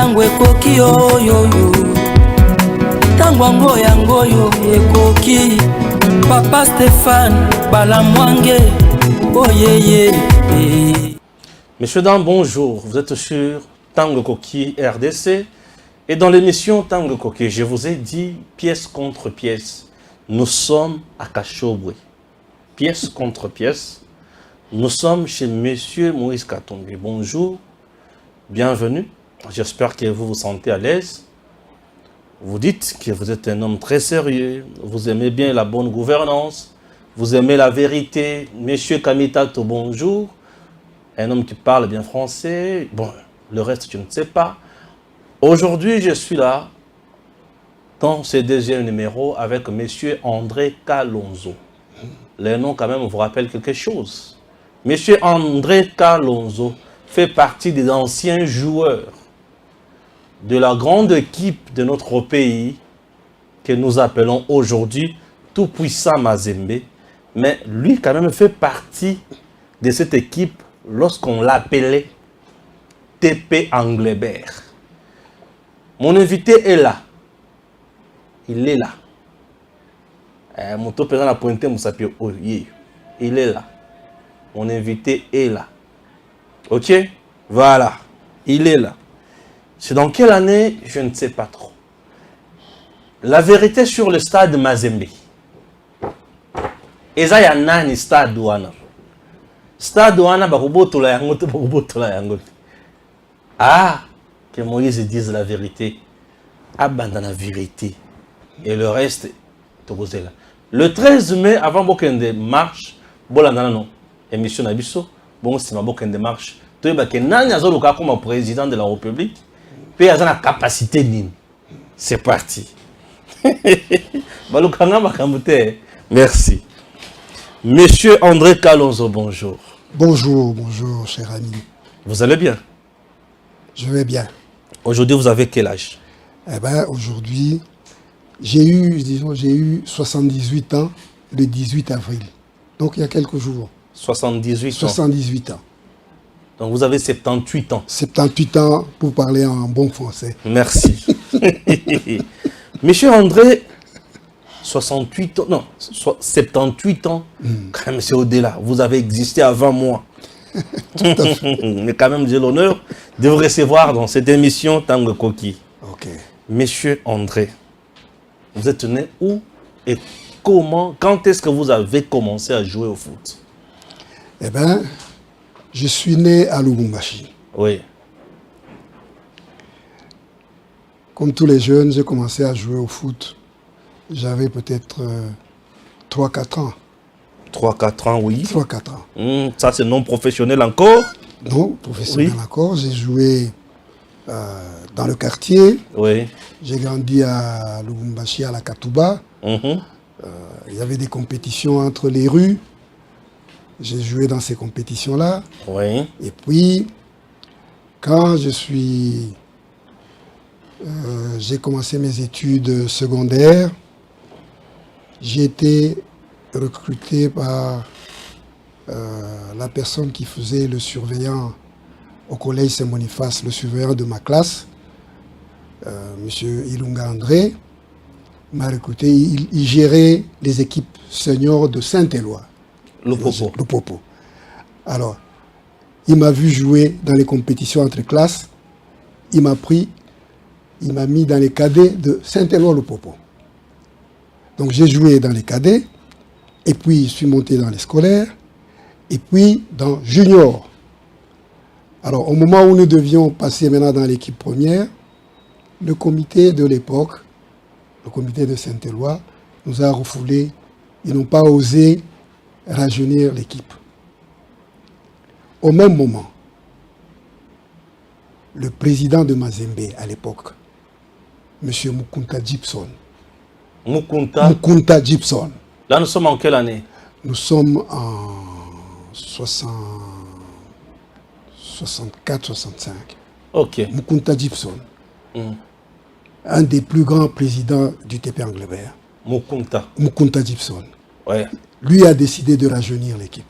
Tango ekoki oyoyo, tango yangoyo ekoki. Papa Stéphane Balamwange, oyeye. Messieurs, dames, bonjour. Vous êtes sur Tango Koki RDC. Et dans l'émission Tango Koki, je vous ai dit pièce contre pièce. Nous sommes à Kachobwe. Pièce contre pièce. Nous sommes chez Monsieur Moïse Katumbi. Bonjour. Bienvenue. J'espère que vous vous sentez à l'aise. Vous dites que vous êtes un homme très sérieux, vous aimez bien la bonne gouvernance, vous aimez la vérité. Monsieur Kamitato, bonjour. Un homme qui parle bien français. Bon, le reste, je ne sais pas. Aujourd'hui, je suis là, dans ce deuxième numéro, avec Monsieur André Kalonzo. Le nom, quand même, vous rappelle quelque chose. Monsieur André Kalonzo fait partie des anciens joueurs de la grande équipe de notre pays que nous appelons aujourd'hui Tout-Puissant Mazembe. Mais lui, quand même, fait partie de cette équipe lorsqu'on l'appelait TP Anglebert. Mon invité est là. Il est là. Il est là. Mon invité est là. Ok? Voilà. Il est là. C'est dans quelle année? Je ne sais pas trop. La vérité sur le stade Mazembe. Eza ya nani stade wana? Stade wana bakubotola yango te bakubotola yango. Ah, que Moïse dise la vérité. Abandonne la vérité. Et le reste, là. Le 13 mai, avant Bokende marche, Bolandana non, émission Nabiso, bon, c'est ma Bokende marche. Tu vois que nani azoluka comme président de la République. Puis il y a la capacité nine. C'est parti. Merci. Monsieur André Kalonzo, bonjour. Bonjour, bonjour, cher ami. Vous allez bien? Je vais bien. Aujourd'hui, vous avez quel âge? Eh bien, aujourd'hui, j'ai eu 78 ans le 18 avril. Donc, il y a quelques jours. 78 ans. 78 ans. Donc vous avez 78 ans. 78 ans pour parler en bon français. Merci. Monsieur André, 68 ans, non, 78 ans, quand même c'est au-delà. Vous avez existé avant moi. Mais quand même j'ai l'honneur de vous recevoir dans cette émission Tango Koki. Ok. Monsieur André, vous êtes né où et comment, quand est-ce que vous avez commencé à jouer au foot? Eh bien, je suis né à Lubumbashi. Oui. Comme tous les jeunes, j'ai commencé à jouer au foot. J'avais peut-être 3-4 ans. 3-4 ans, oui. 3-4 ans. Ça, c'est non professionnel encore? Non, professionnel oui. encore. J'ai joué dans le quartier. Oui. J'ai grandi à Lubumbashi, à la Katouba. Il y avait des compétitions entre les rues. J'ai joué dans ces compétitions-là. Oui. Et puis, quand j'ai commencé mes études secondaires, j'ai été recruté par la personne qui faisait le surveillant au collège Saint-Boniface, le surveillant de ma classe, Monsieur Ilunga André, m'a recruté. Il gérait les équipes seniors de Saint-Éloi. Le Popo. Alors, il m'a vu jouer dans les compétitions entre classes. Il m'a mis dans les cadets de Saint-Éloi le Popo. Donc j'ai joué dans les cadets, et puis je suis monté dans les scolaires, et puis dans junior. Alors au moment où nous devions passer maintenant dans l'équipe première, le comité de l'époque, le comité de Saint-Éloi, nous a refoulés. Ils n'ont pas osé rajeunir l'équipe. Au même moment, le président de Mazembe à l'époque, M. Mukunta Gibson. Mukunta Gibson. Là, nous sommes en quelle année? Nous sommes en 64-65. Ok. Mukunta Gibson. Un des plus grands présidents du TP Anglebert. Mukunta Gibson. Ouais. Lui a décidé de rajeunir l'équipe.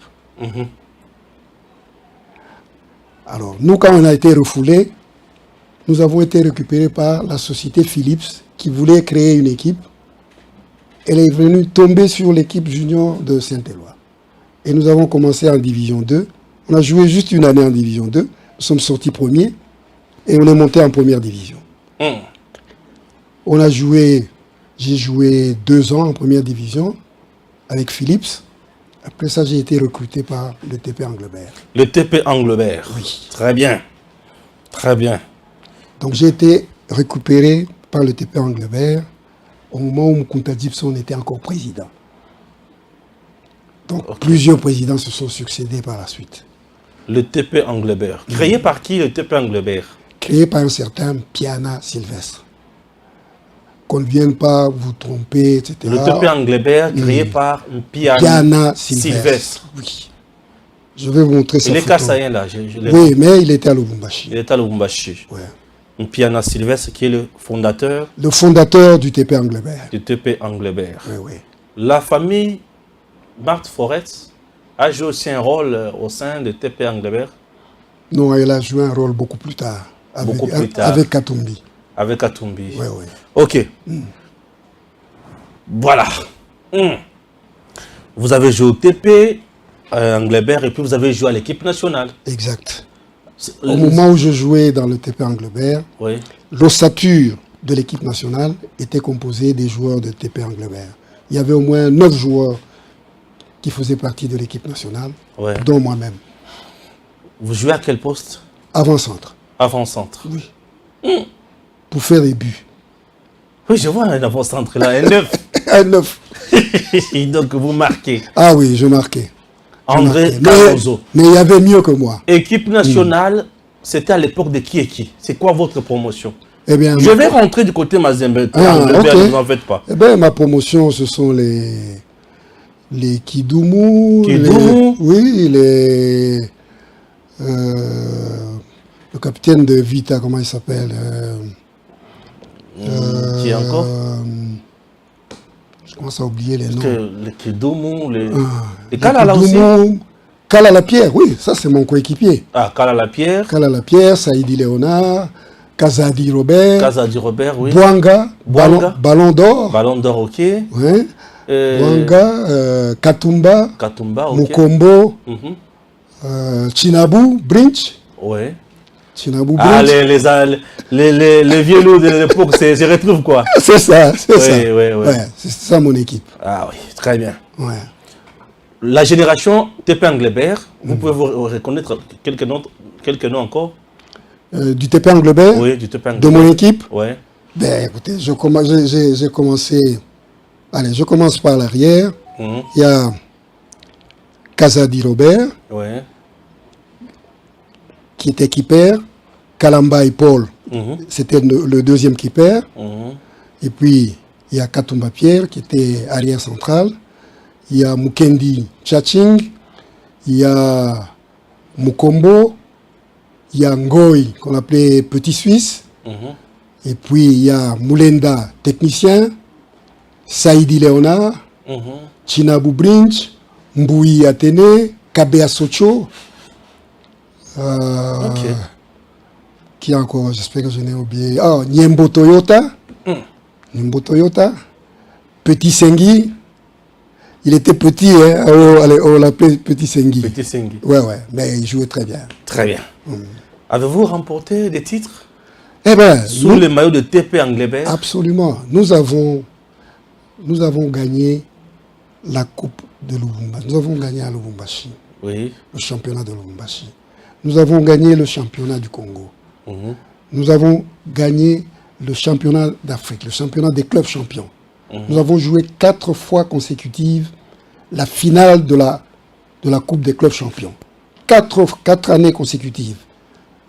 Alors, nous, quand on a été refoulés, nous avons été récupérés par la société Philips qui voulait créer une équipe. Elle est venue tomber sur l'équipe junior de Saint-Éloi. Et nous avons commencé en division 2. On a joué juste une année en division 2. Nous sommes sortis premiers et on est monté en première division. On a joué, j'ai joué 2 ans en première division avec Philips. Après ça, j'ai été recruté par le TP Anglebert. Le TP Anglebert. Oui. Très bien. Très bien. Donc j'ai été récupéré par le TP Anglebert au moment où Moukounta Gibson était encore président. Donc plusieurs présidents se sont succédés par la suite. Le TP Anglebert. Créé par qui le TP Anglebert? Créé par un certain Piana Sylvestre. Qu'on ne vienne pas vous tromper, etc. Le TP Anglebert créé par Piana Sylvestre. Oui. Je vais vous montrer sa photo. Il est Kassaïen là. Oui, mais il était à Lubumbashi. Il était à Lubumbashi. Ouais. Piana Sylvestre qui est le fondateur. Le fondateur du TP Anglebert. Du TP Anglebert. Oui, oui. La famille Marthe Foretz a joué aussi un rôle au sein de TP Anglebert. Non, elle a joué un rôle beaucoup plus tard. Avec Katumbi. Avec Katumbi. Oui, oui. Ok. Voilà. Vous avez joué au TP Anglebert et puis vous avez joué à l'équipe nationale. Exact. Au moment où je jouais dans le TP Anglebert, l'ossature de l'équipe nationale était composée des joueurs de TP Anglebert. Il y avait au moins 9 joueurs qui faisaient partie de l'équipe nationale, dont moi-même. Vous jouez à quel poste? Avant-centre. Avant-centre. Oui. Pour faire des buts. Oui, je vois un avant-centre là, un 9. Un 9. Donc vous marquez. Ah oui, je marquais. André Cardozo. Mais il y avait mieux que moi. Équipe nationale, c'était à l'époque de qui et qui? C'est quoi votre promotion? Eh bien, je vais rentrer du côté Mazembe. Ne vous en faites pas. Eh bien, ma promotion, ce sont les Kidoumou. Oui, le capitaine de Vita, comment il s'appelle Qui encore je commence à oublier les noms. Les Kidoumou, les Kalala aussi. Kalala Pierre, oui, ça c'est mon coéquipier. Ah, Kalala Pierre. Kalala Pierre, Saïdi Léonard, Kazadi Robert. Kazadi Robert, oui. Bouanga. Ballon d'or. Ballon d'or, ok. Oui. Bouanga, Katumba. Katumba, ok. Mukombo. Chinabu, Brinch. Oui. Chinabu, ah, Brinch. les vieux loups de l'époque se retrouvent quoi? C'est ça, c'est ça. Oui. Ouais, c'est ça mon équipe. Ah oui, très bien. Ouais. La génération TP Anglebert, vous pouvez vous reconnaître quelques noms encore? Du TP Anglebert? Oui, du TP Anglebert. De mon équipe? Oui. Ben écoutez, j'ai commencé. Allez, je commence par l'arrière. Il y a Kazadi Robert, qui était keeper. Kalamba et Paul, c'était le deuxième keeper. Et puis, il y a Katumba Pierre, qui était arrière central. Il y a Mukendi Tchaching. Il y a Mukombo. Il y a Ngoy, qu'on appelait Petit Suisse. Et puis, il y a Moulenda, technicien. Saïdi Léonard. Chinabu Brinch. Mboui Athéné. Kabea Socho. Qui encore? J'espère que je n'ai oublié. Ah, Niembo Toyota. Niembo Toyota. Petit Sengi. Il était petit, hein? On l'appelait Petit Sengi. Petit Sengi. Ouais, mais il jouait très bien. Très bien. Avez-vous remporté des titres? Eh bien, sous le maillot de TP Anglebert? Absolument. Nous avons gagné la Coupe de Lubumbashi. Nous avons gagné à Lubumbashi. Oui. Le championnat de Lubumbashi. Nous avons gagné le championnat du Congo. Nous avons gagné le championnat d'Afrique, le championnat des clubs champions. Nous avons joué 4 fois consécutives la finale de la Coupe des clubs champions. 4 années consécutives,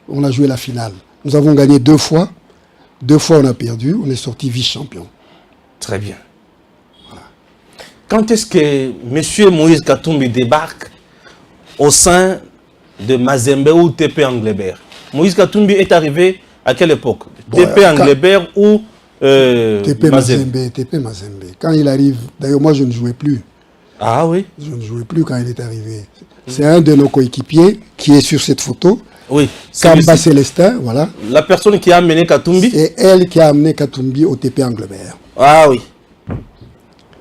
on a joué la finale. Nous avons gagné 2 fois. 2 fois, on a perdu. On est sorti vice-champion. Très bien. Voilà. Quand est-ce que M. Moïse Katumbi débarque au sein de Mazembe ou TP Anglebert? Moïse Katumbi est arrivé à quelle époque? TP Anglebert ou TP Mazembe? TP Mazembe. Quand il arrive, d'ailleurs moi je ne jouais plus. Ah oui? Je ne jouais plus quand il est arrivé. C'est un de nos coéquipiers qui est sur cette photo. Oui. Kamba Célestin, voilà. La personne qui a amené Katumbi. C'est elle qui a amené Katumbi au TP Anglebert. Ah oui.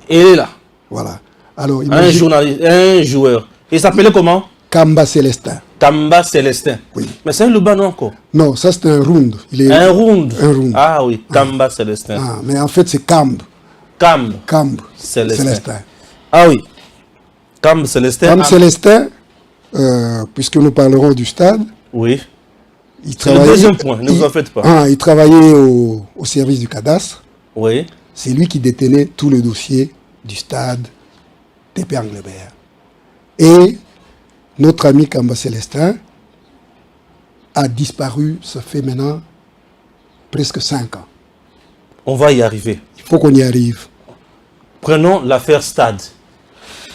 Et elle est là. Voilà. Alors, Un journaliste, un joueur. Il s'appelait comment? Kamba Célestin. Kamba Célestin. Oui. Mais c'est un Lubano encore. Non, ça c'est un round. Il est Un round. Un round. Ah oui, Kamba Célestin. Ah, mais en fait, c'est Kamb. Kamb Célestin. Ah oui. Kamb Célestin. Kamb Célestin, puisque nous parlerons du stade. Oui. C'est le deuxième point, ne vous en faites pas. Ah, il travaillait au service du cadastre. Oui. C'est lui qui détenait tout le dossier du stade TP Anglebert. Et notre ami Kamba Célestin a disparu, ça fait maintenant presque 5 ans. On va y arriver. Il faut qu'on y arrive. Prenons l'affaire stade.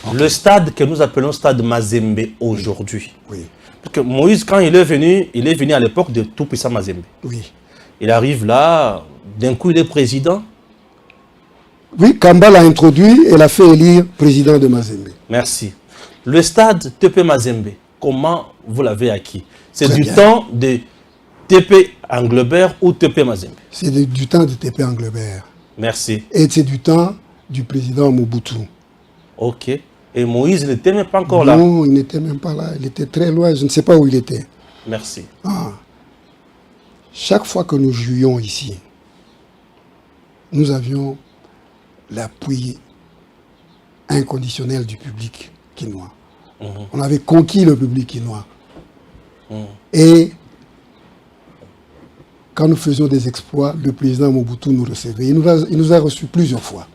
Okay. Le stade que nous appelons stade Mazembe aujourd'hui. Oui. Parce que Moïse, quand il est venu à l'époque de tout-puissant Mazembe. Oui. Il arrive là, d'un coup il est président. Oui, Kamba l'a introduit et l'a fait élire président de Mazembe. Merci. Le stade TP Mazembe, comment vous l'avez acquis? C'est du bien. Temps de TP Anglebert ou TP Mazembe? C'est du temps de TP Anglebert. Merci. Et c'est du temps du président Mobutu. Ok. Et Moïse n'était même pas encore là? Non, il n'était même pas là. Il était très loin. Je ne sais pas où il était. Merci. Ah. Chaque fois que nous jouions ici, nous avions l'appui inconditionnel du public quinois. On avait conquis le public quinois. Et quand nous faisions des exploits, le président Mobutu nous recevait. Il nous a reçus plusieurs fois.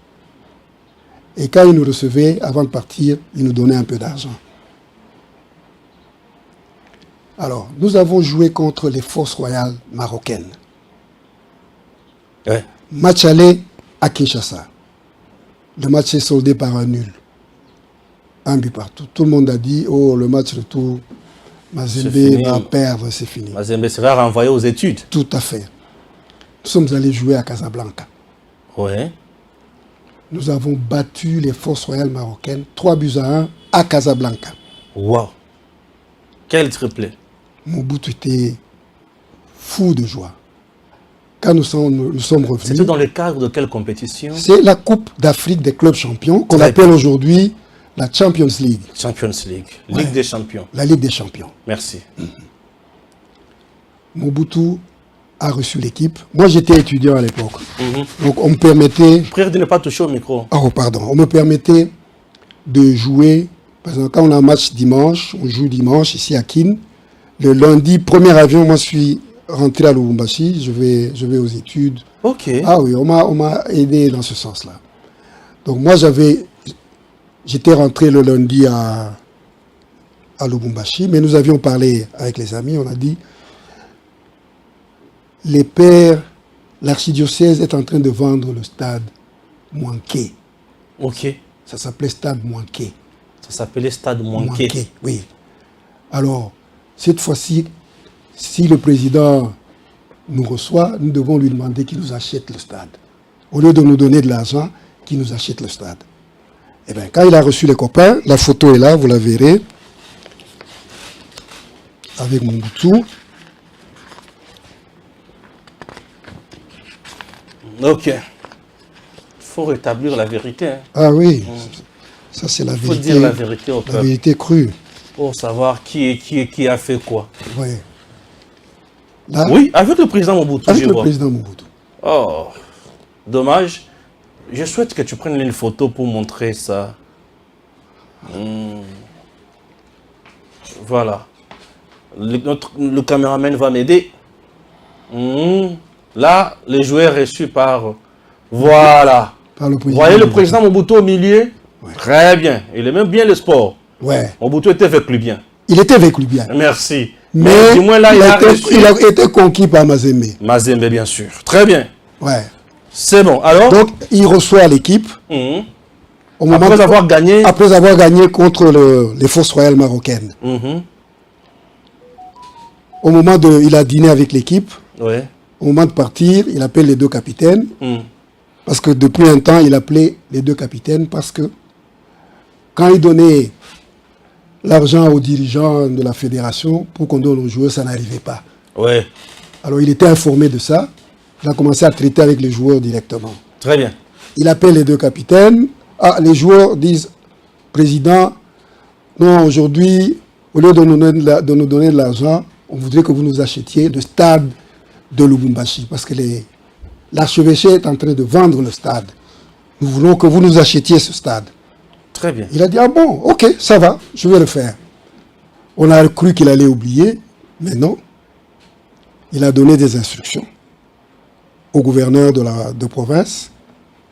Et quand il nous recevait, avant de partir, il nous donnait un peu d'argent. Alors, nous avons joué contre les forces royales marocaines. Ouais. Match aller à Kinshasa. Le match est soldé par un nul. Un but partout. Tout le monde a dit, oh, le match retour, Mazembe va perdre, c'est fini. Mazembe sera renvoyé aux études. Tout à fait. Nous sommes allés jouer à Casablanca. Ouais. Nous avons battu les forces royales marocaines 3-1 à Casablanca. Wow. Quel triplé. Mobutu était fou de joie. Quand nous sommes revenus... C'était dans le cadre de quelle compétition? C'est la Coupe d'Afrique des clubs champions qu'on appelle aujourd'hui la Champions League. Champions League. Ligue des champions. La Ligue des champions. Merci. Mobutu a reçu l'équipe. Moi, j'étais étudiant à l'époque. Donc, on me permettait... Prière de ne pas toucher au micro. Oh, pardon. On me permettait de jouer. Par exemple, quand on a un match dimanche, on joue dimanche ici à Kin. Le lundi, premier avion, moi, je suis rentré à Lubumbashi. Je vais aux études. Ok. Ah oui, on m'a aidé dans ce sens-là. Donc, moi, j'étais rentré le lundi à Lubumbashi, mais nous avions parlé avec les amis. On a dit... Les pères, l'archidiocèse est en train de vendre le stade Mouanké. Ok. Ça s'appelait stade Mouanké. Ça s'appelait stade Mouanké. Oui. Alors, cette fois-ci, si le président nous reçoit, nous devons lui demander qu'il nous achète le stade. Au lieu de nous donner de l'argent, qu'il nous achète le stade. Eh bien, quand il a reçu les copains, la photo est là, vous la verrez, avec Mobutu. Ok. Il faut rétablir la vérité. Hein. Ah oui, ça c'est la vérité. Il faut dire la vérité au peuple. La vérité crue. Pour savoir qui a fait quoi. Oui. Là, oui, avec le président Mobutu. Avec le président Mobutu. Oh, dommage. Je souhaite que tu prennes une photo pour montrer ça. Voilà. Le caméraman va m'aider. Là, les joueurs reçus par... Voilà. Par le Vous voyez le président Mobutu au milieu? Ouais. Très bien. Il aimait bien le sport. Ouais. Mobutu était avec lui bien. Il était avec lui bien. Merci. Mais du moins là, il a été conquis par Mazembe. Mazembe, bien sûr. Très bien. Ouais. C'est bon. Alors? Donc, il reçoit l'équipe. Après avoir gagné? Après avoir gagné contre les forces royales marocaines. Au moment de... Il a dîné avec l'équipe. Ouais. Au moment de partir, il appelle les deux capitaines. Parce que depuis un temps, il appelait les deux capitaines parce que quand il donnait l'argent aux dirigeants de la fédération pour qu'on donne aux joueurs, ça n'arrivait pas. Ouais. Alors il était informé de ça. Il a commencé à traiter avec les joueurs directement. Très bien. Il appelle les deux capitaines. Ah, les joueurs disent, président, non, aujourd'hui, au lieu de nous donner de l'argent, on voudrait que vous nous achetiez le stade de Lubumbashi. Parce que l'archevêché est en train de vendre le stade. Nous voulons que vous nous achetiez ce stade. Très bien. Il a dit, ah bon, ok, ça va, je vais le faire. On a cru qu'il allait oublier, mais non. Il a donné des instructions au gouverneur de province,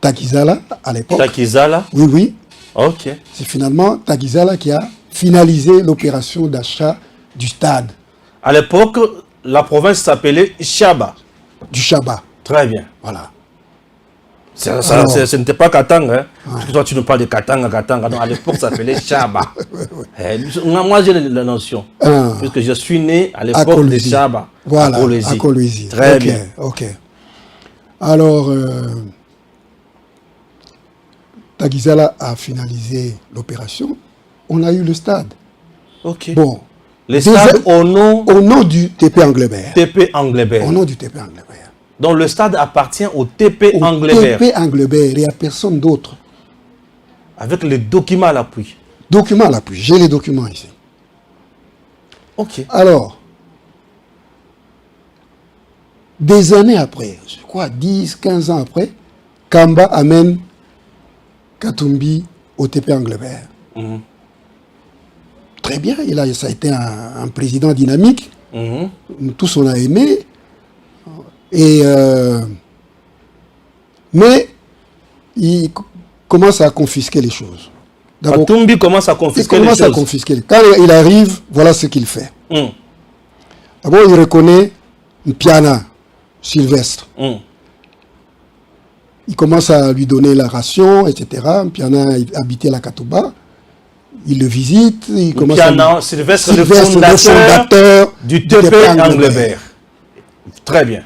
Takizala, à l'époque. Takizala? Oui, oui. Ok. C'est finalement Takizala qui a finalisé l'opération d'achat du stade. À l'époque, la province s'appelait Chaba. Du Chaba. Très bien. Voilà. Ce n'était pas Katanga. Hein? Parce que toi, tu nous parles de Katanga. Donc, à l'époque, ça s'appelait Chaba. Moi, j'ai la notion. Puisque je suis né à l'époque de Chaba. Voilà, à Kolwezi. Très bien. Ok. Alors, Takizala a finalisé l'opération. On a eu le stade. Ok. Bon. Le stade au nom du TP Anglebert. TP Anglebert. Au nom du TP Anglebert. Donc le stade appartient au TP Anglebert. TP Anglebert et à personne d'autre. Avec les documents à l'appui. Documents à l'appui. J'ai les documents ici. Ok. Alors, des années après, je crois 10, 15 ans après, Kamba amène Katumbi au TP Anglebert. Très bien, ça a été un président dynamique. Tous on a aimé. Mais il commence à confisquer les choses. Katumbi commence à confisquer les choses. Quand il arrive, voilà ce qu'il fait. D'abord, il reconnaît Mpiana, Sylvestre. Il commence à lui donner la ration, etc. Mpiana habitait la Katouba. Il le visite. Sylvestre, le fondateur du TP Anglebert. Très bien.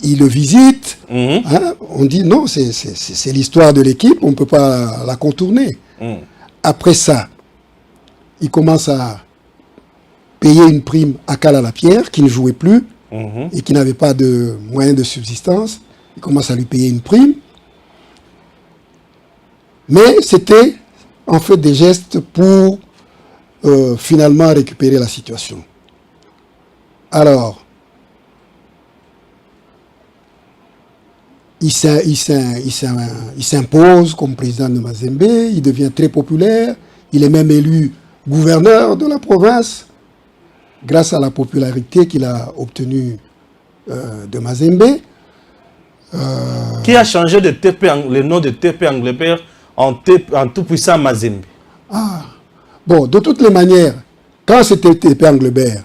Il le visite. Hein, on dit non, c'est l'histoire de l'équipe, on ne peut pas la contourner. Après ça, il commence à payer une prime à Kala-la-Pierre, qui ne jouait plus et qui n'avait pas de moyens de subsistance. Il commence à lui payer une prime. Mais c'était en fait des gestes pour finalement récupérer la situation. Alors, il s'impose comme président de Mazembe, il devient très populaire, il est même élu gouverneur de la province grâce à la popularité qu'il a obtenue de Mazembe. Qui a changé le nom de TP Anglebert en tout-puissant Mazembe? Bon, de toutes les manières, quand c'était TP Anglebert,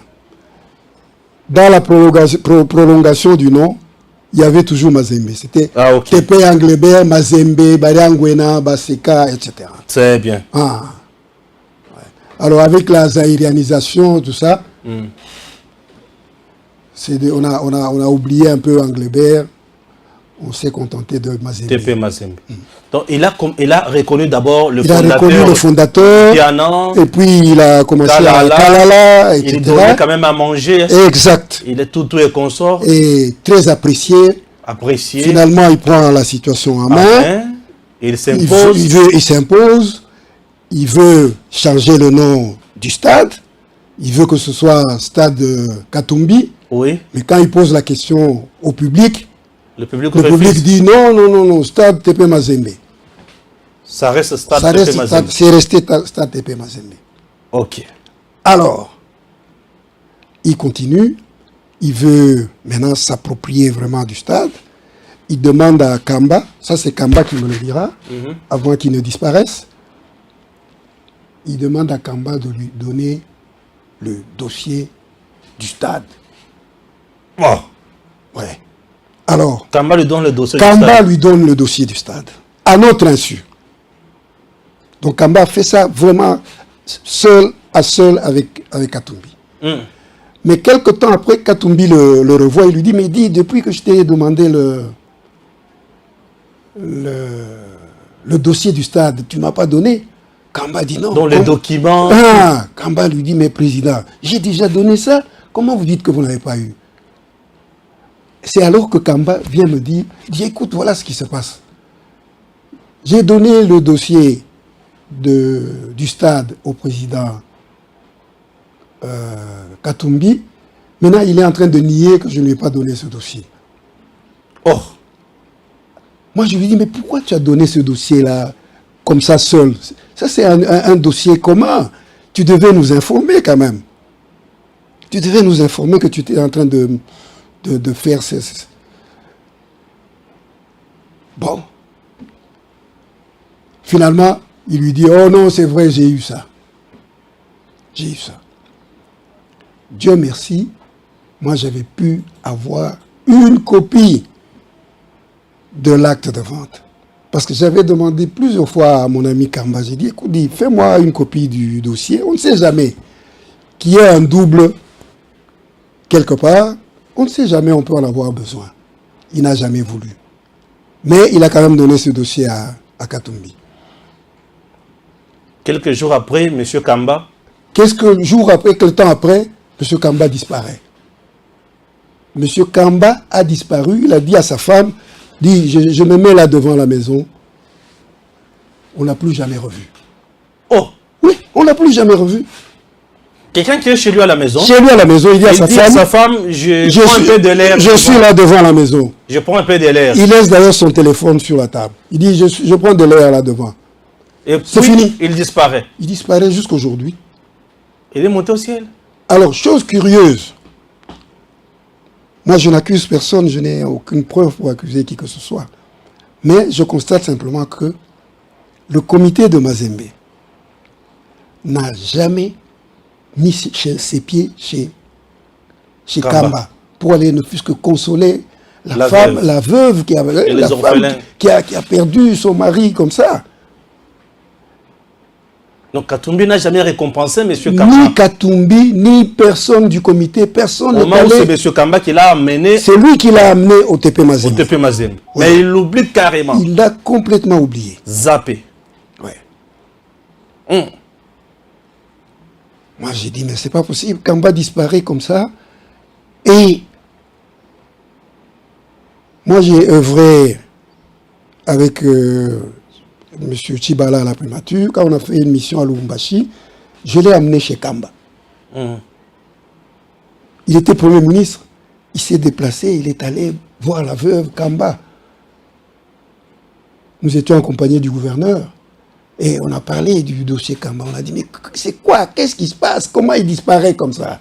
dans la prolongation du nom, il y avait toujours Mazembe. C'était TP Anglebert, Mazembe, Bariangwena, Baseka, etc. C'est bien. Ouais. Alors avec la zaïrianisation, tout ça, on a oublié un peu Anglebert. On s'est contenté de Mazembe. TP Mazembe. Donc il a reconnu d'abord le fondateur. Il a reconnu le fondateur. Piana, et puis il a commencé à Kalala, etc. Il donnait quand même à manger. Exact. Il est tout et consort. Et très apprécié. Apprécié. Finalement, il prend la situation en main. Il s'impose. Il s'impose. Il veut changer le nom du stade. Il veut que ce soit stade Katumbi. Oui. Mais quand il pose la question au public, le public dit non, stade TP Mazembe. Ça reste stade TP Mazembe. C'est resté stade TP Mazembe. Ok. Alors, il continue. Il veut maintenant s'approprier vraiment du stade. Il demande à Kamba, ça c'est Kamba qui me le dira, avant qu'il ne disparaisse. Il demande à Kamba de lui donner le dossier du stade. Oh. Ouais. Alors, Kamba lui donne le dossier du stade, à notre insu. Donc Kamba fait ça vraiment seul à seul avec Katumbi. Mais quelque temps après, Katumbi le revoit, il lui dit, mais dis, depuis que je t'ai demandé le dossier du stade, tu ne m'as pas donné. Kamba dit non. Dans les documents. Ah, Kamba lui dit, mais président, j'ai déjà donné ça. Comment vous dites que vous n'avez pas eu? C'est alors que Kamba vient me dire, écoute, voilà ce qui se passe. J'ai donné le dossier du stade au président Katumbi. Maintenant, il est en train de nier que je ne lui ai pas donné ce dossier. Oh. Moi, je lui dis, mais pourquoi tu as donné ce dossier-là comme ça seul? Ça, c'est un dossier commun. Tu devais nous informer quand même. Tu devais nous informer que tu étais en train de faire Bon. Finalement, il lui dit, oh non, c'est vrai, j'ai eu ça. J'ai eu ça. Dieu merci, moi j'avais pu avoir une copie de l'acte de vente. Parce que j'avais demandé plusieurs fois à mon ami Kamba, j'ai dit, écoute, fais-moi une copie du dossier. On ne sait jamais qu'il y ait un double quelque part. On ne sait jamais, on peut en avoir besoin. Il n'a jamais voulu. Mais il a quand même donné ce dossier à Katumbi. Quelques jours après, M. Kamba. Quel temps après, M. Kamba disparaît. M. Kamba a disparu, il a dit à sa femme, je me mets là devant la maison. On n'a plus jamais revu. Oh! Oui, on n'a plus jamais revu. Quelqu'un qui est chez lui à la maison. Chez lui à la maison, il dit à sa femme, je prends un peu de l'air. Je suis là devant la maison. Je prends un peu de l'air. Il laisse d'ailleurs son téléphone sur la table. Il dit, je prends de l'air là devant. Et c'est fini. Il disparaît. Il disparaît jusqu'aujourd'hui. Il est monté au ciel. Alors, chose curieuse. Moi, je n'accuse personne, je n'ai aucune preuve pour accuser qui que ce soit. Mais je constate simplement que le comité de Mazembe n'a jamais mis ses pieds chez Kamba pour aller ne fût-ce que consoler la femme, la veuve qui a perdu son mari comme ça. Donc Katumbi n'a jamais récompensé M. Kamba. Ni Katumbi, ni personne du comité, personne n'est allé. C'est M. Kamba qui l'a amené. C'est lui qui l'a amené au TP Mazembe. Au TP Mazembe. Oui. Mais il l'oublie carrément. Il l'a complètement oublié. Zappé. Ouais. Moi j'ai dit, mais c'est pas possible. Kamba disparaît comme ça. Et moi j'ai œuvré avec M. Chibala à la primature. Quand on a fait une mission à Lubumbashi, je l'ai amené chez Kamba. Il était Premier ministre. Il s'est déplacé, il est allé voir la veuve Kamba. Nous étions accompagnés du gouverneur. Et on a parlé du dossier Kamba. On a dit, mais c'est quoi? Qu'est-ce qui se passe? Comment il disparaît comme ça?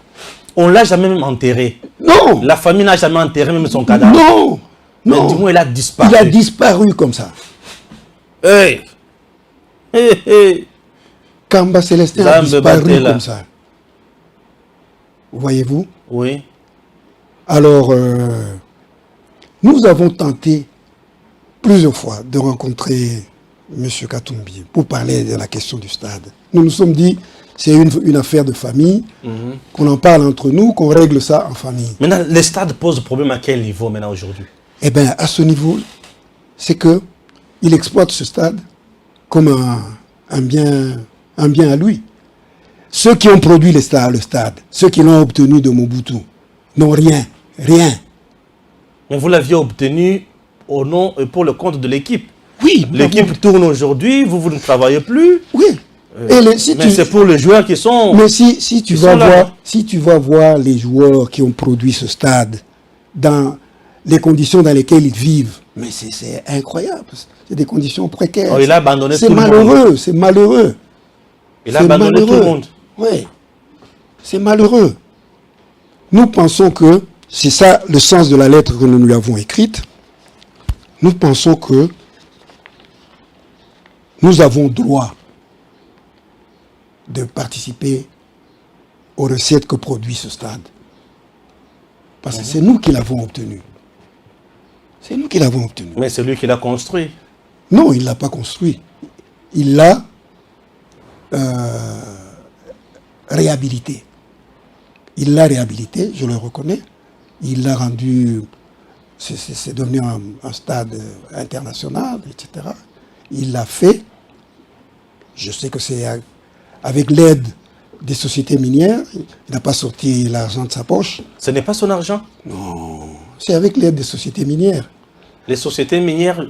On ne l'a jamais même enterré. Non. La famille n'a jamais enterré même son cadavre. Non. Mais du moins, il a disparu. Il a disparu comme ça. Hey. Hey, hey. Kamba Célestin a disparu comme ça. Voyez-vous? Oui. Alors, nous avons tenté plusieurs fois de rencontrer M. Katumbi pour parler de la question du stade. Nous nous sommes dit, c'est une affaire de famille, qu'on en parle entre nous, qu'on règle ça en famille. Maintenant, le stade pose problème à quel niveau maintenant aujourd'hui? Eh bien, à ce niveau, c'est qu'il exploite ce stade comme un bien à lui. Ceux qui ont produit le stade, ceux qui l'ont obtenu de Mobutu, n'ont rien. Mais vous l'aviez obtenu au nom et pour le compte de l'équipe. Oui. L'équipe tourne aujourd'hui, vous ne travaillez plus. Oui. Mais c'est pour les joueurs qui sont... Mais si tu vas voir les joueurs qui ont produit ce stade dans les conditions dans lesquelles ils vivent, mais c'est incroyable. C'est des conditions précaires. Oh, il a abandonné tout le monde. C'est malheureux. Il a abandonné tout le monde. Oui. C'est malheureux. Nous pensons que, c'est ça le sens de la lettre que nous lui avons écrite, nous pensons que nous avons droit de participer aux recettes que produit ce stade. Parce que c'est nous qui l'avons obtenu. C'est nous qui l'avons obtenu. Mais c'est lui qui l'a construit. Non, il ne l'a pas construit. Il l'a réhabilité. Il l'a réhabilité, je le reconnais. Il l'a rendu... C'est devenu un stade international, etc. Il l'a fait. Je sais que c'est avec l'aide des sociétés minières. Il n'a pas sorti l'argent de sa poche. Ce n'est pas son argent. Non, c'est avec l'aide des sociétés minières. Les sociétés minières...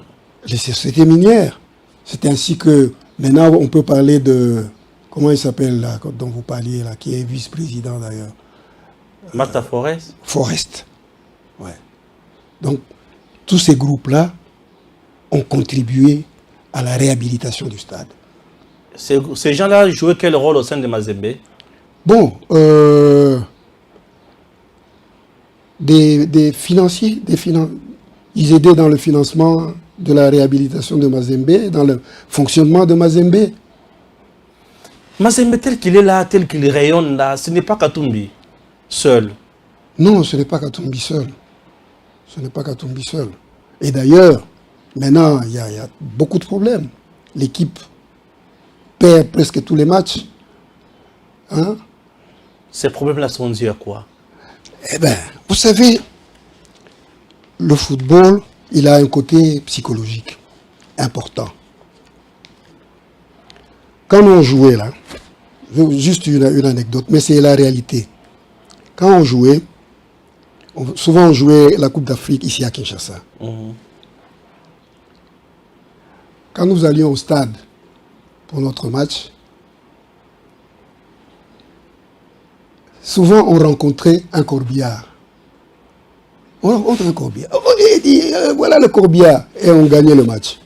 Les sociétés minières. C'est ainsi que maintenant on peut parler de... Comment il s'appelle là, dont vous parliez là, qui est vice-président d'ailleurs? Martha Forest. Forest. Ouais. Donc, tous ces groupes-là ont contribué à la réhabilitation du stade. Ces gens-là jouaient quel rôle au sein de Mazembe? Bon, des financiers, ils aidaient dans le financement de la réhabilitation de Mazembe, dans le fonctionnement de Mazembe. Mazembe tel qu'il est là, tel qu'il rayonne là, ce n'est pas Katumbi seul. Non, ce n'est pas Katumbi seul. Ce n'est pas Katumbi seul. Et d'ailleurs, maintenant, il y a beaucoup de problèmes. L'équipe perd presque tous les matchs. Hein? Ces problèmes-là sont dus à quoi? Eh bien, vous savez, le football, il a un côté psychologique important. Quand on jouait là, juste une anecdote, mais c'est la réalité. Quand on jouait, souvent on jouait la Coupe d'Afrique ici à Kinshasa. Quand nous allions au stade pour notre match, souvent on rencontrait un corbillard. On rencontre un corbillard. On dit, voilà le corbillard. Et on gagnait le match.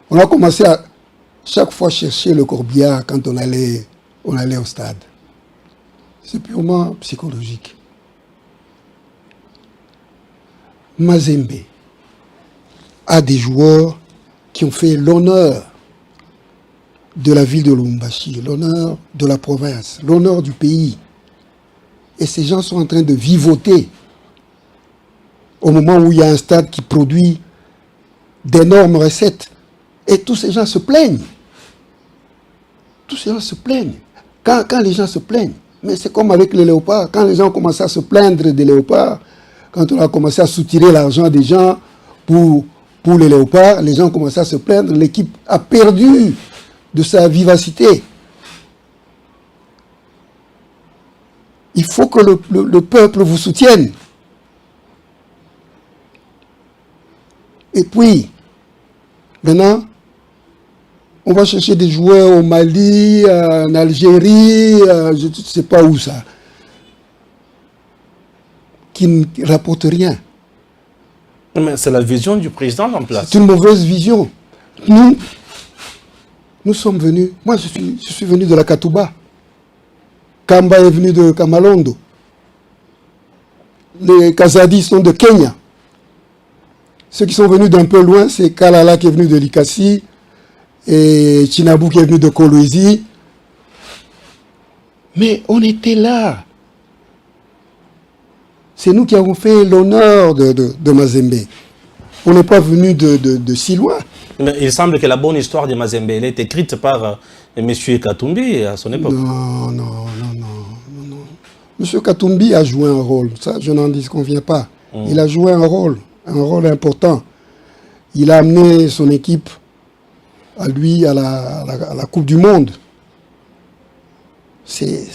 On a commencé à chaque fois chercher le corbillard quand on allait au stade. C'est purement psychologique. Mazembe a des joueurs qui ont fait l'honneur de la ville de Lubumbashi, l'honneur de la province, l'honneur du pays. Et ces gens sont en train de vivoter au moment où il y a un stade qui produit d'énormes recettes. Et tous ces gens se plaignent. Tous ces gens se plaignent. Quand les gens se plaignent, mais c'est comme avec les léopards, quand les gens ont commencé à se plaindre des léopards, quand on a commencé à soutirer l'argent des gens pour les léopards, les gens ont commencé à se plaindre, l'équipe a perdu de sa vivacité. Il faut que le peuple vous soutienne. Et puis, maintenant, on va chercher des joueurs au Mali, en Algérie, je ne sais pas où ça, qui ne rapportent rien. Mais c'est la vision du président en place. C'est une mauvaise vision. Nous sommes venus, moi je suis venu de la Katouba. Kamba est venu de Kamalondo. Les Kazadis sont de Kenya. Ceux qui sont venus d'un peu loin, c'est Kalala qui est venu de Likasi et Chinabu qui est venu de Kolwezi. Mais on était là. C'est nous qui avons fait l'honneur de Mazembe. On n'est pas venu de si loin. Mais il semble que la bonne histoire de Mazembe elle est écrite par M. Katumbi à son époque. Non. M. Katumbi a joué un rôle. Ça, je n'en disconviens pas. Il a joué un rôle important. Il a amené son équipe à lui à la Coupe du Monde. C'est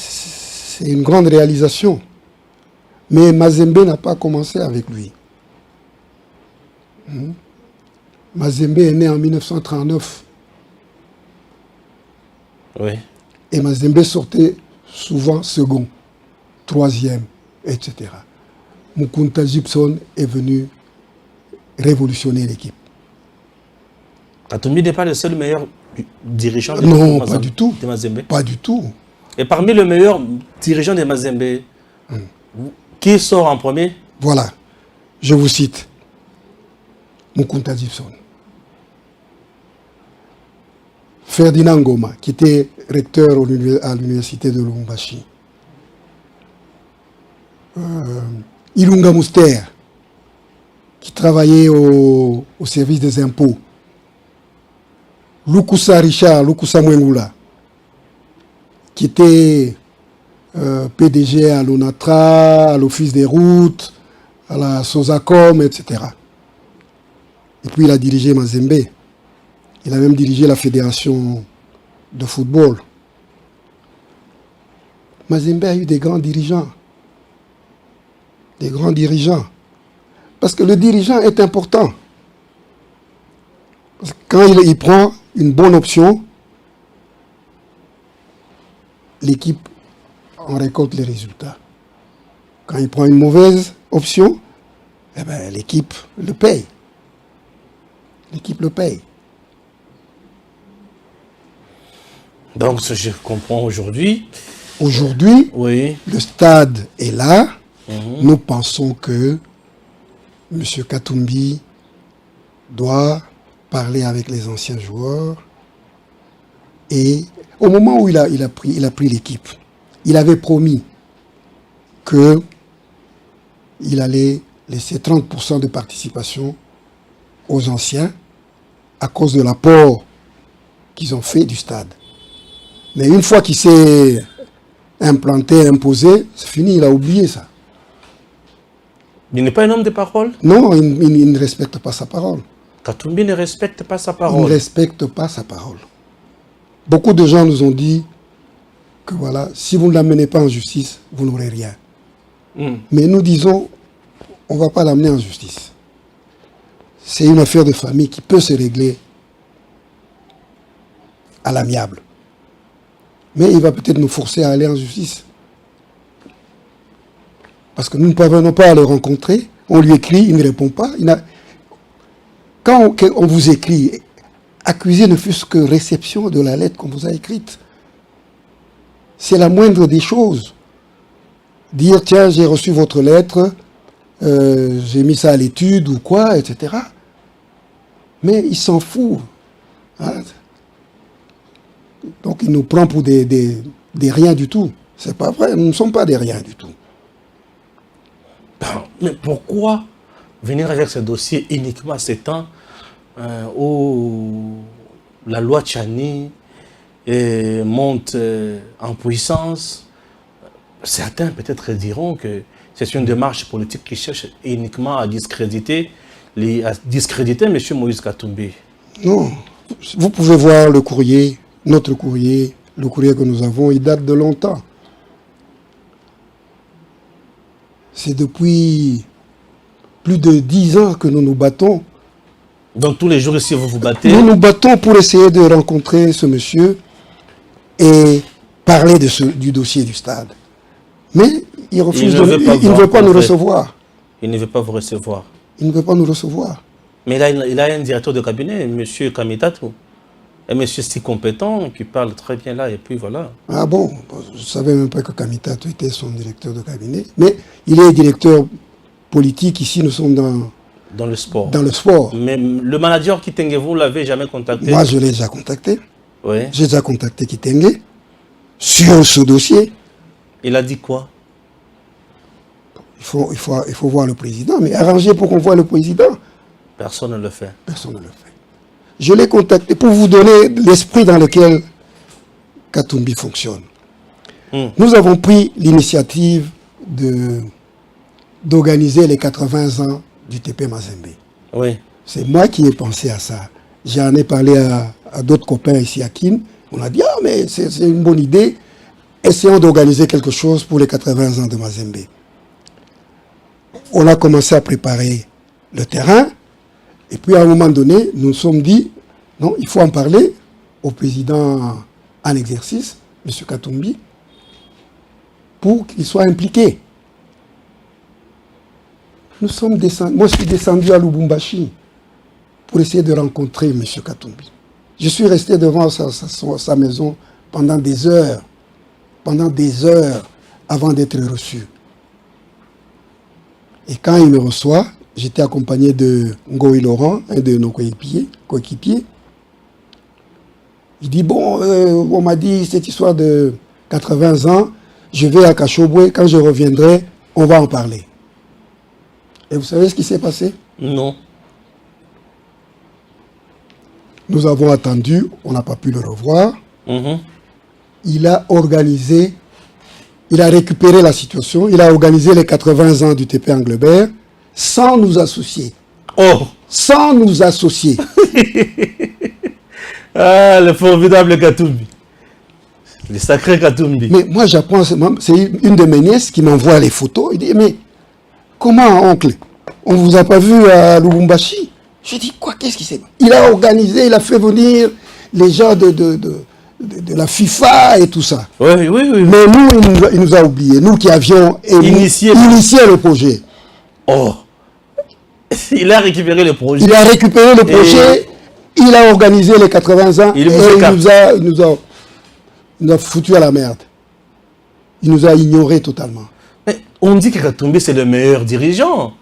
une grande réalisation. Mais Mazembe n'a pas commencé avec lui. Mazembe est né en 1939. Oui. Et Mazembe sortait souvent second, troisième, etc. Mukunta Gibson est venu révolutionner l'équipe. Katumbi n'est pas le seul meilleur dirigeant de Non, pas du tout. De Mazembe. Pas du tout. Et parmi les meilleurs dirigeants de Mazembe, qui sort en premier? Voilà, je vous cite. Mukunta Gibson. Ferdinand Ngoma, qui était recteur à l'université de Lubumbashi. Ilunga Muster, qui travaillait au service des impôts. Lukusa Richard, Lukusa Mwengula, qui était PDG à l'ONATRA, à l'Office des routes, à la SOSACOM, etc. Et puis il a dirigé Mazembe. Il a même dirigé la fédération de football. Mazembe a eu des grands dirigeants. Des grands dirigeants. Parce que le dirigeant est important. Parce que quand il prend une bonne option, l'équipe en récolte les résultats. Quand il prend une mauvaise option, eh ben, l'équipe le paye. L'équipe le paye. Donc, ce que je comprends aujourd'hui. Aujourd'hui, Oui. le stade est là. Nous pensons que M. Katumbi doit parler avec les anciens joueurs. Et au moment où il a pris l'équipe, il avait promis qu'il allait laisser 30% de participation aux anciens à cause de l'apport qu'ils ont fait du stade. Mais une fois qu'il s'est implanté, imposé, c'est fini, il a oublié ça. Il n'est pas un homme de parole? Non, il ne respecte pas sa parole. Katumbi ne respecte pas sa Il parole. ne respecte pas sa parole. Beaucoup de gens nous ont dit que voilà, si vous ne l'amenez pas en justice, vous n'aurez rien. Mais nous disons, on ne va pas l'amener en justice. C'est une affaire de famille qui peut se régler à l'amiable. Mais il va peut-être nous forcer à aller en justice. Parce que nous ne parvenons pas à le rencontrer. On lui écrit, il ne répond pas. Quand on vous écrit, accusez ne fût-ce que réception de la lettre qu'on vous a écrite. C'est la moindre des choses. Dire, tiens, j'ai reçu votre lettre, j'ai mis ça à l'étude ou quoi, etc. Mais il s'en fout. Hein? Donc il nous prend pour des riens du tout. C'est pas vrai, nous ne sommes pas des riens du tout. Mais pourquoi venir avec ce dossier uniquement à ces temps où la loi Tchani monte en puissance? Certains peut-être diront que c'est une démarche politique qui cherche uniquement à discréditer M. Moïse Katumbi. Non, vous pouvez voir le courrier, notre courrier, le courrier que nous avons, il date de longtemps. C'est depuis plus de 10 ans que nous nous battons. Donc tous les jours ici, vous vous battez? Nous nous battons pour essayer de rencontrer ce monsieur et parler du dossier du stade. Mais il refuse il ne veut pas nous recevoir. Il ne veut pas vous recevoir. Il ne veut pas nous recevoir. Mais il a un directeur de cabinet, M. Kamitatou. Un monsieur si compétent qui parle très bien là, et puis voilà. Ah bon, je ne savais même pas que Kamitatou était son directeur de cabinet. Mais il est directeur politique, ici nous sommes dans le sport. Dans le sport. Mais le manager Kitenge, vous ne l'avez jamais contacté? Moi, je l'ai déjà contacté. Oui. J'ai déjà contacté Kitenge sur ce dossier. Il a dit quoi? Il faut voir le président, mais arranger pour qu'on voit le président. Personne ne le fait. Personne ne le fait. Je l'ai contacté pour vous donner l'esprit dans lequel Katumbi fonctionne. Nous avons pris l'initiative d'organiser les 80 ans du TP Mazembe. Oui. C'est moi qui ai pensé à ça. J'en ai parlé à d'autres copains ici à Kin. On a dit, ah mais c'est une bonne idée. Essayons d'organiser quelque chose pour les 80 ans de Mazembe. On a commencé à préparer le terrain. Et puis à un moment donné, nous nous sommes dit, non, il faut en parler au président en exercice, M. Katumbi, pour qu'il soit impliqué. Nous sommes descendus, moi je suis descendu à Lubumbashi pour essayer de rencontrer M. Katumbi. Je suis resté devant sa maison pendant des heures avant d'être reçu. Et quand il me reçoit, j'étais accompagné de Ngoï Laurent, un de nos coéquipiers. Il dit, bon, on m'a dit cette histoire de 80 ans, je vais à Kachobwe, quand je reviendrai, on va en parler. Et vous savez ce qui s'est passé? Non. Nous avons attendu, on n'a pas pu le revoir. Il a organisé, il a récupéré la situation, il a organisé les 80 ans du TP Anglebert sans nous associer. Oh! Sans nous associer. Ah, le formidable Katumbi. Les sacrés Katumbi. Mais moi, j'apprends, c'est une de mes nièces qui m'envoie les photos. Il dit, mais comment, oncle? On ne vous a pas vu à Lubumbashi? Je dis, quoi, qu'est-ce qui s'est passé? Il a organisé, il a fait venir les gens de la FIFA et tout ça. Oui. Mais nous, il nous a oubliés. Nous qui avions initié le projet. Oh. Il a récupéré le projet. Il a récupéré le projet. Il a organisé les 80 ans. Il nous a foutu à la merde. Il nous a ignorés totalement. Mais on dit que Katumbi, c'est le meilleur dirigeant.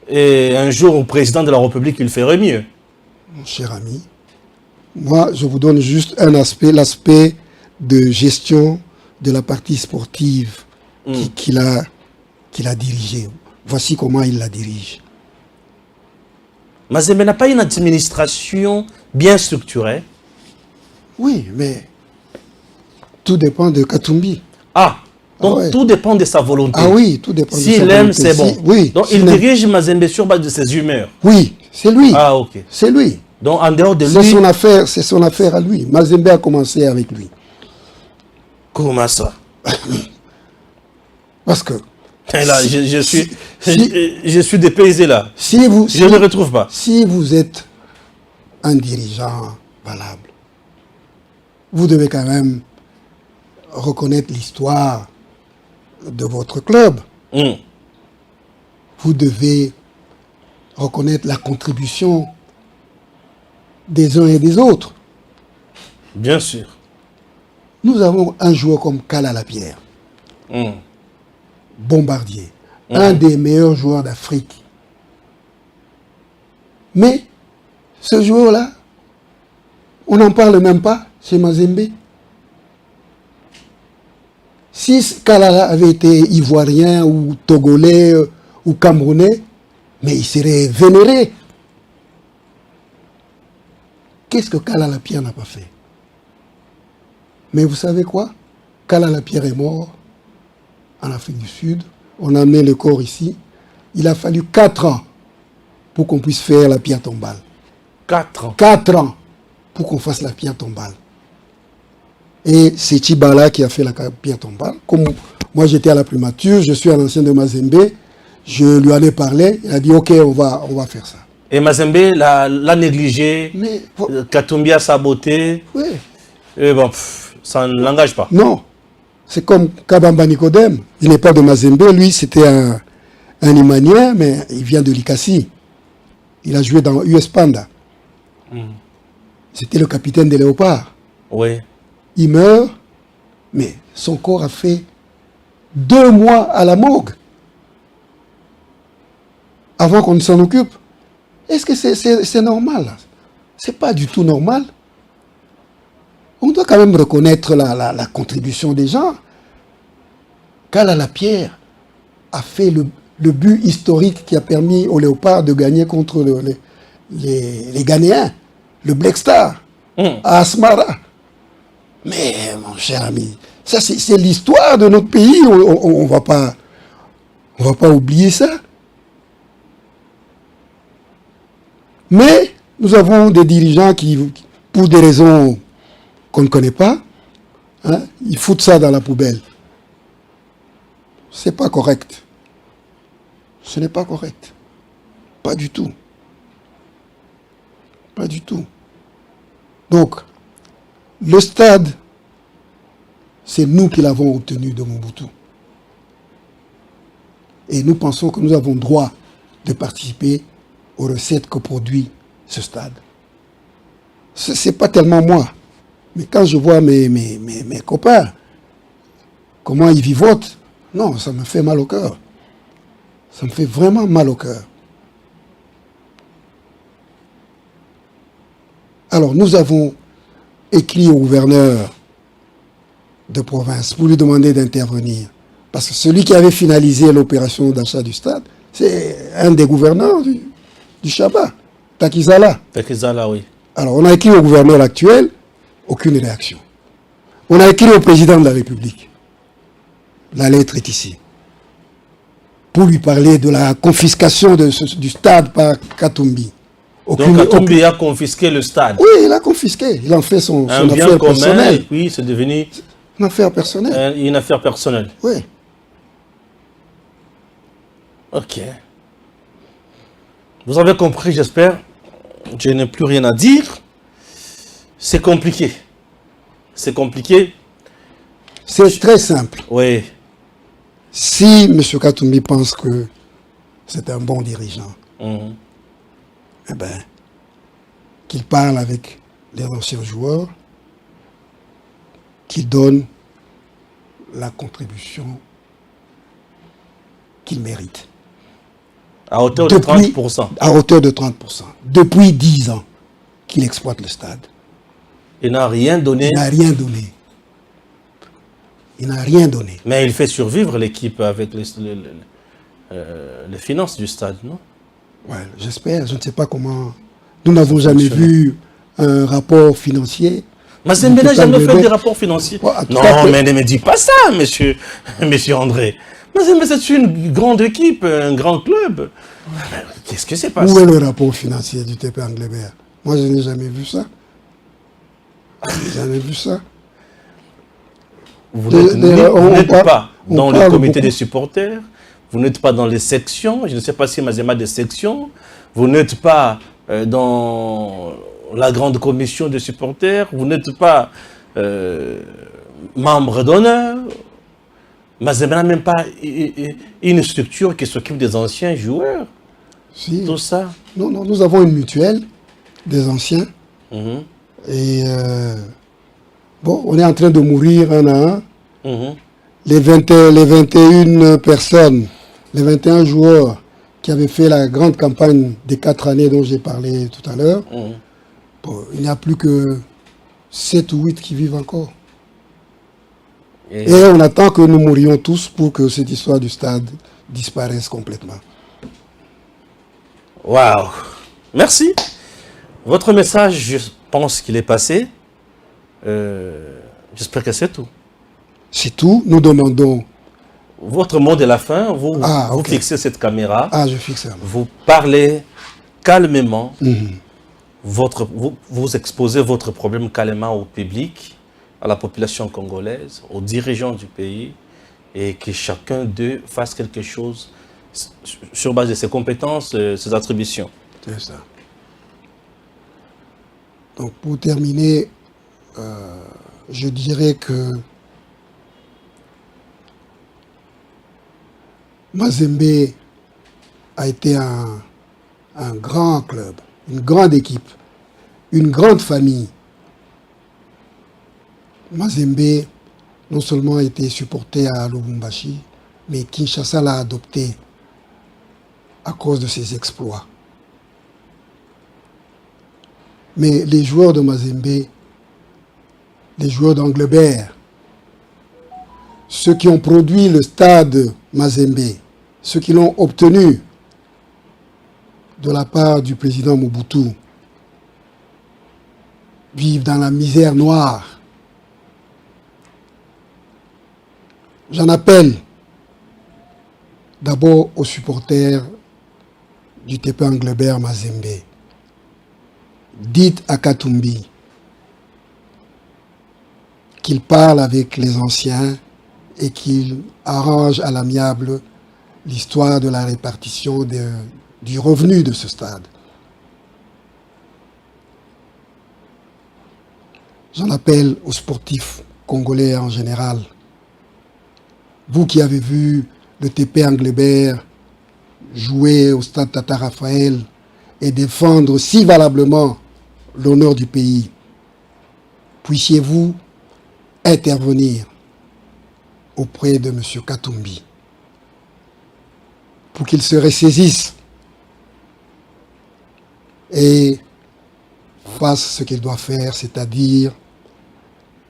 Et un jour, au président de la République, il ferait mieux. Mon cher ami, moi, je vous donne juste un aspect, l'aspect de gestion de la partie sportive qu'il a dirigée. Voici comment il la dirige. Mazembe n'a pas une administration bien structurée. Oui, mais tout dépend de Katumbi. Ah, donc tout dépend de sa volonté. Ah oui, tout dépend de sa volonté. S'il aime, c'est bon. Oui, donc il dirige Mazembe sur base de ses humeurs. Oui, c'est lui. Ah, ok. C'est lui. Donc en dehors de lui... C'est son affaire à lui. Mazembe a commencé avec lui. Comment ça? Parce que... Là, je suis dépaysé là. Je ne le retrouve pas. Si vous êtes un dirigeant valable, vous devez quand même reconnaître l'histoire de votre club. Vous devez reconnaître la contribution des uns et des autres. Bien sûr. Nous avons un joueur comme Kala Lapierre. Bombardier, un des meilleurs joueurs d'Afrique. Mais ce joueur-là, on n'en parle même pas chez Mazembe. Si Kalala avait été ivoirien ou togolais ou camerounais, mais il serait vénéré. Qu'est-ce que Kala Lapierre n'a pas fait? Mais vous savez quoi? Kala Lapierre est mort en Afrique du Sud, on a amené le corps ici. Il a fallu 4 ans pour qu'on puisse faire la pierre tombale. 4 ans 4 ans pour qu'on fasse la pierre tombale. Et c'est Chibala qui a fait la pierre tombale. Comme moi j'étais à la primature, je suis un ancien de Mazembe, je lui en ai parlé, il a dit ok, on va faire ça. Et Mazembe l'a négligé, Katumbi a saboté. Oui. Et bon, ça ne l'engage pas. Non. C'est comme Kabamba Nicodème. Il n'est pas de Mazembe. Lui, c'était un Imanien, mais il vient de Likasi. Il a joué dans US Panda. C'était le capitaine des Léopards. Oui. Il meurt, mais son corps a fait 2 mois à la morgue avant qu'on ne s'en occupe. Est-ce que c'est normal? C'est pas du tout normal. On doit quand même reconnaître la contribution des gens. Kala Lapierre a fait le but historique qui a permis aux Léopards de gagner contre les Ghanéens, le Black Star, à Asmara. Mais mon cher ami, ça c'est l'histoire de notre pays, on va pas oublier ça. Mais nous avons des dirigeants qui, pour des raisons qu'on ne connaît pas, hein, ils foutent ça dans la poubelle. C'est pas correct. Ce n'est pas correct. Pas du tout. Pas du tout. Donc, le stade, c'est nous qui l'avons obtenu de Mobutu. Et nous pensons que nous avons droit de participer aux recettes que produit ce stade. C'est pas tellement moi. Mais quand je vois mes copains, comment ils vivotent, non, ça me fait mal au cœur. Ça me fait vraiment mal au cœur. Alors, nous avons écrit au gouverneur de province pour lui demander d'intervenir. Parce que celui qui avait finalisé l'opération d'achat du stade, c'est un des gouverneurs du Chaba, Takizala. Takizala, oui. Alors, on a écrit au gouverneur actuel, aucune réaction. On a écrit au président de la République. La lettre est ici. Pour lui parler de la confiscation du stade par Katumbi. Donc Katumbi a confisqué le stade. Oui, il a confisqué. Il en fait son affaire personnelle. Oui, c'est devenu Une affaire personnelle. Une affaire personnelle. Oui. Ok. Vous avez compris, j'espère. Je n'ai plus rien à dire. C'est compliqué. C'est compliqué. C'est très simple. Oui. Si M. Katumbi pense que c'est un bon dirigeant, Mhm. eh bien, qu'il parle avec les anciens joueurs, qu'il donne la contribution qu'il mérite. À hauteur de 30%. À hauteur de 30%. Depuis 10 ans qu'il exploite le stade. Il n'a rien donné. Il n'a rien donné. Il n'a rien donné. Mais il fait survivre l'équipe avec les finances du stade, non? Ouais, j'espère. Je ne sais pas comment. Nous n'avons jamais vu un rapport financier. Mazembe n'a jamais fait des rapports financiers. Ouais, non, mais ne me dis pas ça, monsieur André. Mazembe, c'est une grande équipe, un grand club. Qu'est-ce que c'est passé? Où est le rapport financier du TP Anglebert? Moi, je n'ai jamais vu ça. Je n'ai jamais vu ça. Vous n'êtes pas dans le comité des supporters, vous n'êtes pas dans les sections, je ne sais pas si Mazembe a des sections, vous n'êtes pas dans la grande commission des supporters, vous n'êtes pas membre d'honneur. Mazembe n'a même pas une structure qui s'occupe des anciens joueurs. Si. Tout ça. Non, non, nous avons une mutuelle des anciens. Mhm. Et bon, on est en train de mourir un à un. Mhm. Les 21 personnes, les 21 joueurs qui avaient fait la grande campagne des 4 années dont j'ai parlé tout à l'heure, Mhm. bon, il n'y a plus que 7 ou 8 qui vivent encore. Et on attend que nous mourions tous pour que cette histoire du stade disparaisse complètement. Waouh! Merci. Votre message, je pense qu'il est passé. J'espère que c'est tout. C'est tout. Nous demandons... Votre mot de la fin, vous okay. Fixez cette caméra. Ah, je fixe ça. Vous parlez calmement. Mm-hmm. Vous exposez votre problème calmement au public, à la population congolaise, aux dirigeants du pays, et que chacun d'eux fasse quelque chose sur base de ses compétences, ses attributions. C'est ça. Donc, pour terminer, je dirais que Mazembe a été un grand club, une grande équipe, une grande famille. Mazembe non seulement a été supporté à Lubumbashi, mais Kinshasa l'a adopté à cause de ses exploits. Mais les joueurs de Mazembe, les joueurs d'Anglebert, ceux qui ont produit le stade Mazembe, ceux qui l'ont obtenu de la part du président Mobutu, vivent dans la misère noire. J'en appelle d'abord aux supporters du TP Anglebert Mazembe. Dites à Katumbi qu'il parle avec les anciens et qu'il arrange à l'amiable l'histoire de la répartition du revenu de ce stade. J'en appelle aux sportifs congolais en général. Vous qui avez vu le TP Anglebert jouer au stade Tata Raphaël et défendre si valablement l'honneur du pays, puissiez-vous intervenir auprès de M. Katumbi pour qu'il se ressaisisse et fasse ce qu'il doit faire, c'est-à-dire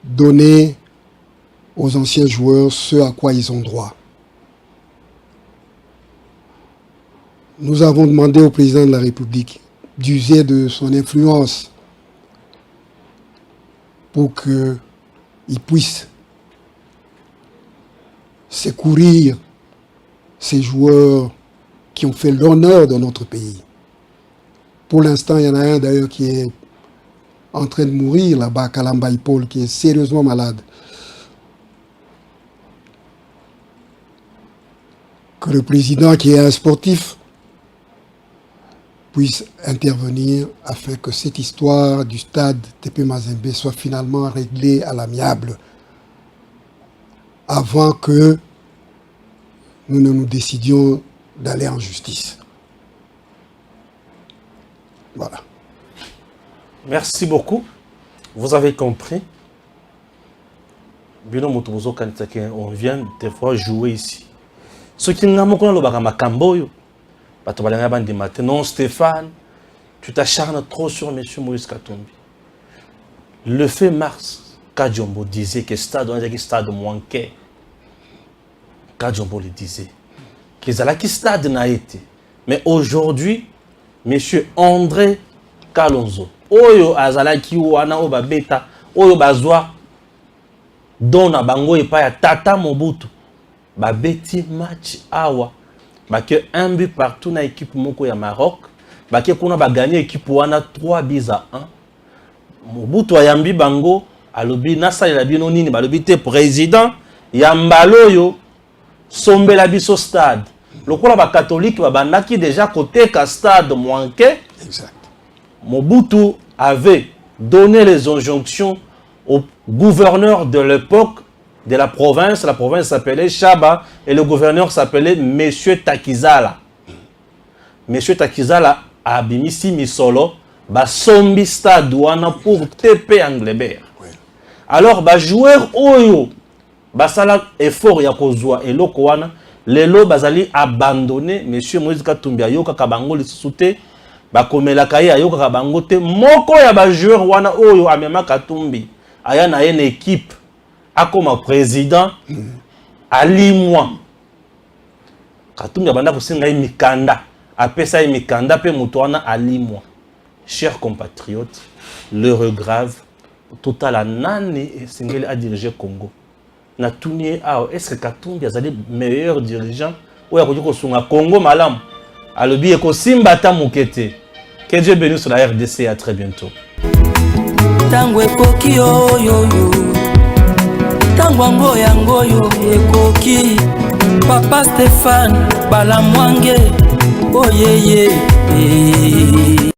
donner aux anciens joueurs ce à quoi ils ont droit. Nous avons demandé au président de la République d'user de son influence pour qu'il puisse secourir ces joueurs qui ont fait l'honneur de notre pays. Pour l'instant, il y en a un d'ailleurs qui est en train de mourir là-bas, Kalamba Paul, qui est sérieusement malade. que le président, qui est un sportif, puisse intervenir afin que cette histoire du stade TP Mazembe soit finalement réglée à l'amiable avant que nous ne nous décidions d'aller en justice. Voilà. Merci beaucoup. Vous avez compris. On vient des fois jouer ici. Ce qui n'a pas non, Stéphane, tu t'acharnes trop sur M. Moïse Katumbi. Le fait mars, Kajombo disait que le stade manquait. Kajombo le disait. Que le stade n'a été. Mais aujourd'hui, M. André Kalonzo, Oyo Azalaki Wana Oba Beta, Oyo Bazwa, Dona Bango et Paya Tata Mobutu, Babeti match Awa. Baké un but partout dans l'équipe Moko ya Maroc. Baké qu'on a gagné l'équipe Wana 3 buts à 1. Mobutu Ayambi Bango, alobi Nasa Yalabino Nini, balobi te président, Yambalo yo, sombe la biso stade. Le quoi ba catholique babandaki déjà côté ka stade manqué. Exact. Mobutu avait donné les injonctions au gouverneur de l'époque de la province s'appelait Chaba et le gouverneur s'appelait Monsieur Takizala. Monsieur Takizala a bimisi misolo ba sombi stade wana pour TP Anglebert. Alors ba joueur oyo ba sala effort ya kozwa eloko wana lelo bazali abandonné Monsieur Moïse Katumbi ayoka kabango lisuté ba komela kaye ayoka kabango te moko ya ba joueur wana oyo amema Katumbi aya na une équipe comme président Ali moi Katumbi abanda kosenga mikanda apesa mikanda pe mutwana Ali moi. Chers compatriotes, l'heure grave total a nani singeli a diriger Congo na tunie est-ce que Katumbi azali meilleur dirigeant ou ya ko sunga Congo malam alobi ko simba ta mukete. Que Dieu bénisse la RDC, à très bientôt. Tango ekoki yo yo yo Tango ngoya ngoyo ekoki Papa Stéphane Balamwange oh yeah yeah